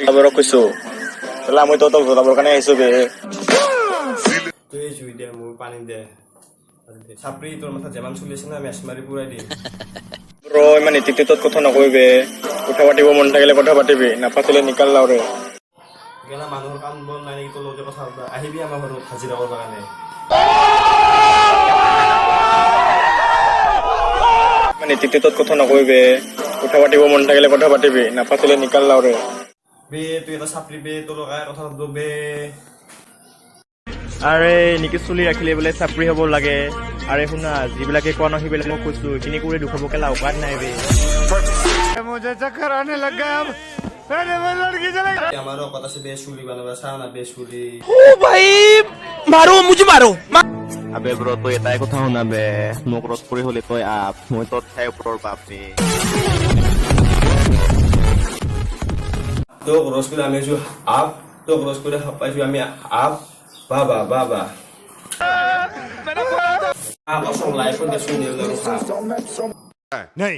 Abro কৈছো তাহলে আমি তো জলাবৰ কাৰণে আহিছো বে তুই জুই দে মোৰ পানী দে চাপৰি তোৰ মাথা যেমান চলি আছে না মেচ মাৰি পুৰাই দিম ব্ৰ ইমান ইতিত কথা নকবি বে কথা পাতিব মন থাকিলে কথা পাতিবি নাপাতিলে নিকাল লাও ৰে গেলা মানুহৰ কাম বন নাই নেকি তোৰ লগতে কথা আহিবি আমাৰ ঘৰত হাজিৰা কৰিবৰ কাৰণে মানে ইতিত কথা নকবি বে কথা পাতিব মন থাকিলে কথা পাতিবি নাপাতিলে নিকাল লাও ৰে বে তুই এটা চাপৰি বে তোৰ লগাই কথা পাতিব বে আৰে নিকি চুলি ৰাখিলে বোলে চাপৰি হ'ব লাগে আৰে শুনা যিবিলাকে কোৱা ন সেইবিলাক মই কৈছো এইখিনি কৰি দুখাবকে লাউকাত নাই বে मुझे चक्कर आने लग गया अब अरे वो लड़की चले আমাৰো কথা আছে বে চুলি বানাবা চা না বে চুলি আবে ব্ৰ তই এটাই কথা শুনা বে মোক ৰদ কৰি হলে তই আপ মই তোৰ ঠাই ওপৰৰ বাপ বে তোক ৰস কৰি আমি আছো আপ তোক ৰস কৰি পাইছো আমি আপ বাবা বাবা অসম লাইফত দেচোন দেউতাৰ नहीं